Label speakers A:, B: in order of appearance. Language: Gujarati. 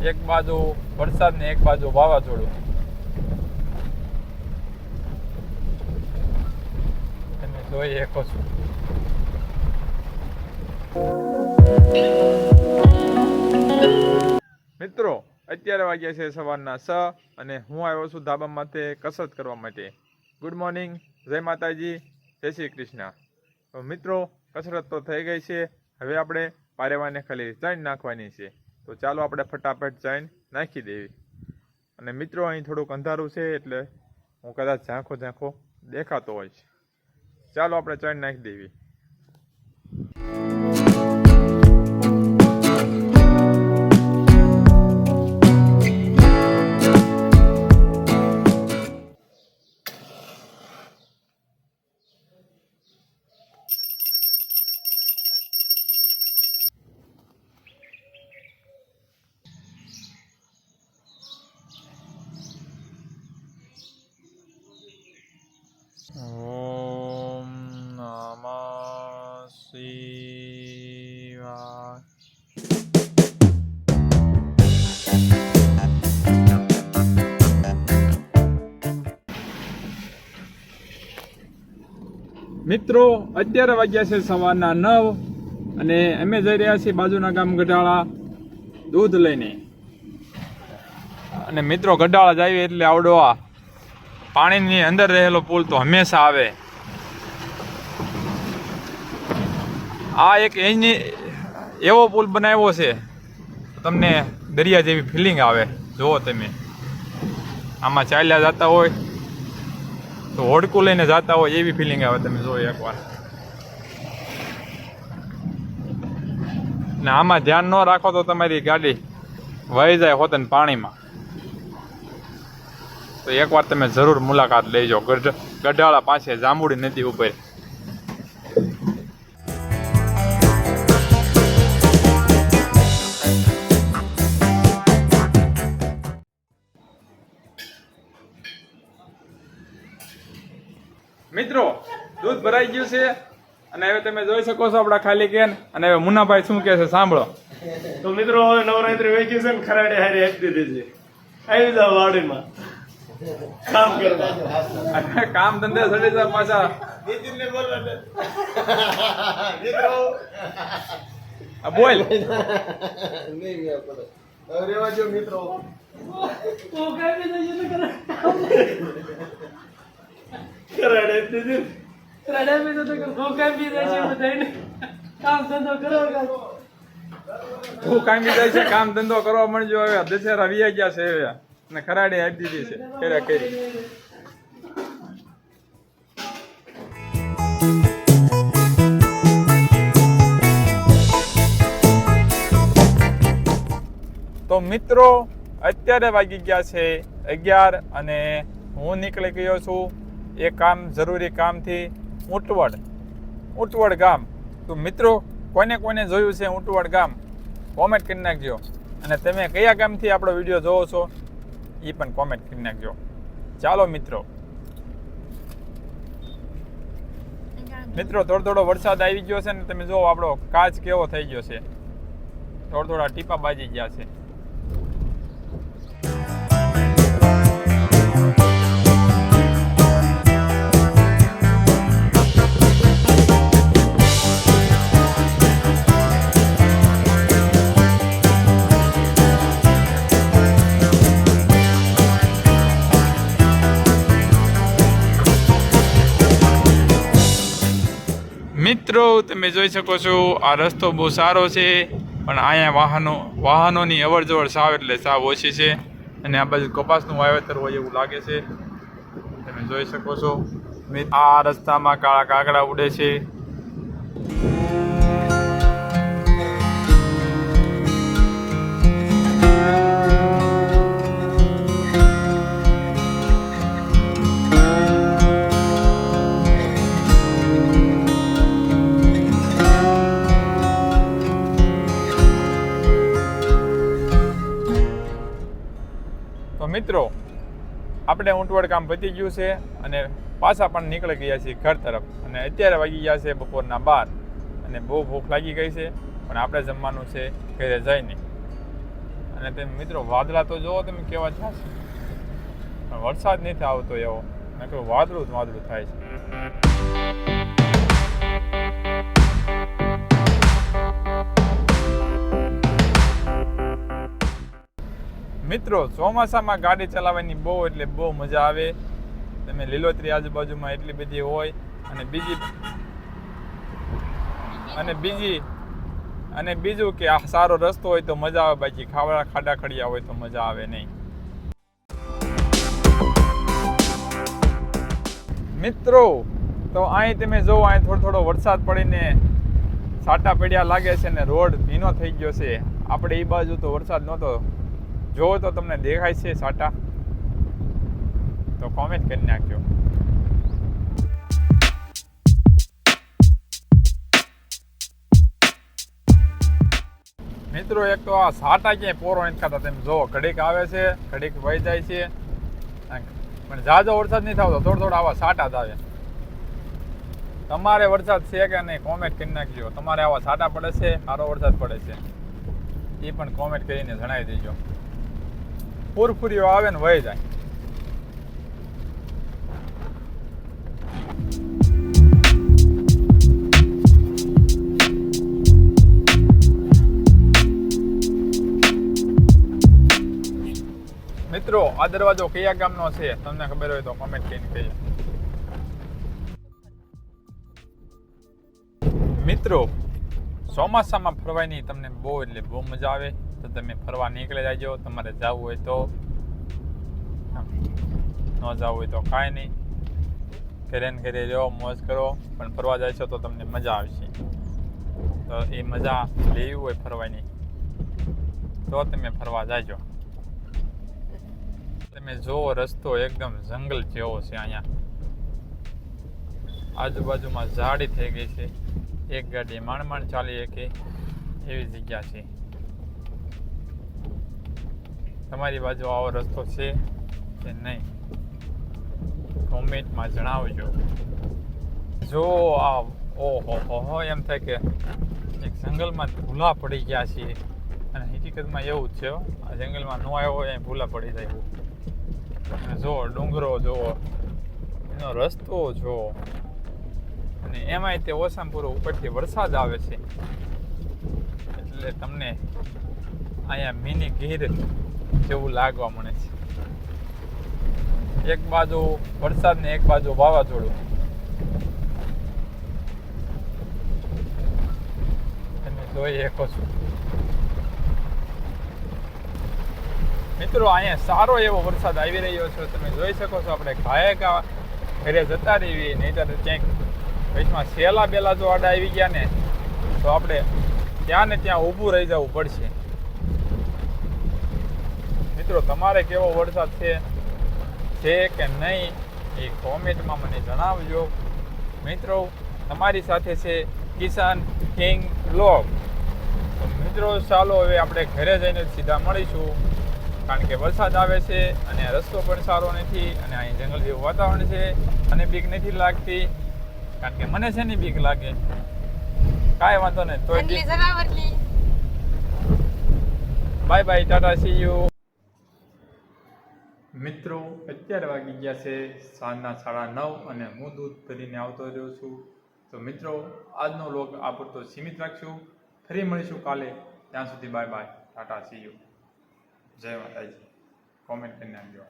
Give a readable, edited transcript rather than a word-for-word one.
A: એક બાજુ વરસાદ ને એક બાજુ વાવાઝોડું. તમે જોઈ શકો છો. મિત્રો અત્યારે વાગ્યા છે સવારના 6 અને હું આવ્યો છું ધાબા માથે કસરત કરવા માટે. ગુડ મોર્નિંગ, જય માતાજી, જય શ્રી કૃષ્ણ. તો મિત્રો કસરત તો થઈ ગઈ છે. હવે આપણે પારેવાને ખાલી ચણ નાખવાની છે. તો ચાલો આપણે ફટાફટ ચણ નાખી દેવી. અને મિત્રો અહીં થોડુંક અંધારું છે એટલે હું કદાચ ઝાંખો દેખાતો હોય છે. ચાલો આપણે ચણ નાખી દેવી. ઓમ નમઃ શિવાય. મિત્રો અત્યારે વાગ્યા છે સવારના 9 અને અમે જઈ રહ્યા છીએ બાજુના ગામ ગઢાળા દૂધ લઈને. અને મિત્રો ગઢાળા જઈએ એટલે આવડો પાણીની અંદર રહેલો પુલ તો હંમેશા આવે. આ એક એવો પુલ બનાવ્યો છે તમને દરિયા જેવી ફિલિંગ આવે. જુઓ તમે, આમાં ચાલ્યા જતા હોય તો હોડકું લઈને જતા હોય એવી ફિલિંગ આવે. તમે જુઓ એકવાર. ને આમાં ધ્યાન ન રાખો તો તમારી ગાડી વહી જાય હોત ને પાણીમાં. તો એકવાર તમે જરૂર મુલાકાત લેજો ગઢાળા પાસે જાંબુડી નદી ઉપર. મિત્રો દૂધ ભરાઈ ગયું છે અને હવે તમે જોઈ શકો છો આપણા ખાલી કેન. અને હવે મુન્નાભાઈ શું કહે છે સાંભળો.
B: તો મિત્રો હવે નવરાત્રી વેકેશન ખરાડે હારી આપી દીધી છે. આવી જાવ વાડીમાં કામ કરવા.
A: કામ ધંધે સડી જાય પાછા.
B: નીતિનને બોલવા દે. મિત્રો
A: બોલ.
B: નહીં મેં પડે. હવે રેવા જો મિત્રો. ખરાડે દીધી.
C: ખરાડે મેં તો ભોકા બી દે છે બધાને. કામ ધંધો કરો.
A: તું કામી જાય છે, કામ ધંધો કરવા મળજો. હવે દશેરા વિયા ગયા છે હવે ને ખરાડી આપી દીધી છે. કર્યા કરી. તો મિત્રો અત્યારે વાગી ગયા છે 11 અને હું નીકળી ગયો છું એ જરૂરી કામથી ઊંટવડ ગામ. તો મિત્રો કોને જોયું છે ઊંટવડ ગામ કોમેન્ટ કરી નાખજો. અને તમે કયા ગામથી આપણો વિડીયો જોવો છો એ પણ કોમેન્ટ કરી નાખજો. ચાલો મિત્રો થોડો વરસાદ આવી ગયો છે ને તમે જો આપણો કાચ કેવો થઈ ગયો છે. થોડા ટીપા બાજી ગયા છે. મિત્રો તમે જોઈ શકો છો આ રસ્તો બહુ સારો છે પણ અહીંયા વાહનોની અવર જવર સાવ એટલે સાવ ઓછી છે. અને આ બાજુ કપાસનું વાવેતર હોય એવું લાગે છે. તમે જોઈ શકો છો આ રસ્તામાં કાળા કાગડા ઉડે છે. તો મિત્રો આપણે ઊંટવડ કામ પતી ગયું છે અને પાછા પણ નીકળી ગયા છીએ ઘર તરફ. અને અત્યારે વાગી ગયા છે બપોરના 12 અને બહુ ભૂખ લાગી ગઈ છે પણ આપણે જમવાનું છે ઘરે જઈને. અને અને તમે મિત્રો વાદળા તો જુઓ તમે કેવા થયા છે, પણ વરસાદ નથી આવતો એવો, નકર વાદળું જ વાદળું થાય છે. મિત્રો ચોમાસામાં ગાડી ચલાવવાની બહુ એટલે બહુ મજા આવે. તમે લીલોતરી આજુબાજુમાં એટલી બધી હોય અને બીજું કે આ સારો રસ્તો હોય તો મજા આવે, બાકી ખાડા ખડિયા હોય તો મજા આવે નહીં. મિત્રો તો અહીં તમે જો અહીં થોડો વરસાદ પડીને છાંટા પડ્યા લાગે છે ને રોડ ભીનો થઈ ગયો છે. આપણે એ બાજુ તો વરસાદ નહોતો, જો તો તમને દેખાય છે છાંટા તો કોમેન્ટ કરી નાખજો. મિત્રો એક તો આ છાંટા ક્યાંય પોરો નથી ખાતા. તમે જો ઘડીક આવે છે ઘડીક વહી જાય છે, પણ ઝાઝો વરસાદ નહીં થતો, થોડો આવા છાંટા જ આવે. તમારે વરસાદ છે કે નહીં કોમેન્ટ કરી નાખજો. તમારે આવા છાંટા પડે છે, સારો વરસાદ પડે છે એ પણ કોમેન્ટ કરીને જણાવી દેજો. પૂરફૂરીઓ આવે ને વહી જાય. મિત્રો આ દરવાજો કયા ગામનો છે તમને ખબર હોય તો કોમેન્ટ કરીને કહેજો. મિત્રો ચોમાસામાં ફરવાની તમને બહુ એટલે બહુ મજા આવે તો તમે ફરવા નીકળી જાજો. તમારે જવું હોય તો, ન જવું હોય તો કાંઈ નહીં, ઘરે ને ઘરે રહો, મોજ કરો, પણ ફરવા જાય છો તો તમને મજા આવશે. તો એ મજા લેવી હોય ફરવાની તો તમે ફરવા જાજો. તમે જોવો રસ્તો એકદમ જંગલ જેવો છે. અહીંયા આજુબાજુમાં ઝાડી થઈ ગઈ છે, એક ગાડી માંડ ચાલી શકે એવી જગ્યા છે. તમારી બાજુ આવો રસ્તો છે કે નહીં કોમેન્ટમાં જણાવજો. જો આ ઓહો એમ થાય કે એક જંગલમાં ભૂલા પડી ગયા છીએ, અને હકીકતમાં એવું જ છે. આ જંગલમાં ન આવ્યો હોય ભૂલા પડી જાય. જો ડુંગરો જુઓ, એનો રસ્તો જુઓ, અને એમાંય તે ઓછામાં પૂરો ઉપરથી વરસાદ આવે છે એટલે તમને અહીંયા મિની ગીર જેવું લાગવા મળે છે. એક બાજુ વરસાદ ને એક બાજુ વાવાઝોડું. તમે જોઈ શકો છો મિત્રો, અહીંયા સારો એવો વરસાદ આવી રહ્યો છે. તમે જોઈ શકો છો. આપણે ઘાયકા ઘરે જતા રહીએ, નહીંતર ક્યાંક વચમાં સેલા બેલા જો આડા આવી ગયા ને તો આપણે ત્યાં ને ત્યાં ઊભું રહી જવું પડશે. મિત્રો તમારે કેવો વરસાદ છે કે નહીં એ કોમેન્ટમાં મને જણાવજો. મિત્રો તમારી સાથે છે કિસાન કિંગ બ્લોગ. તો મિત્રો ચાલો હવે આપણે ઘરે જઈને સીધા મળીશું, કારણ કે વરસાદ આવે છે અને રસ્તો પણ સારો નથી, અને અહીં જંગલ જેવું વાતાવરણ છે, અને બીક નથી લાગતી, કારણ કે મને છે ને બીક લાગે. કાંઈ વાંધો નહીં, તો bye bye, Tata, C you. મિત્રો અત્યારે વાગી ગયા છે સાંજના 9:30 અને હું દૂધ ભરીને આવતો રહ્યો છું. તો મિત્રો આજનો વ્લોગ આ પૂરતો સીમિત રાખશું. ફરી મળીશું કાલે. ત્યાં સુધી bye bye, Tata, C you. જય માતાજી. કોમેન્ટ કરીને આપજો.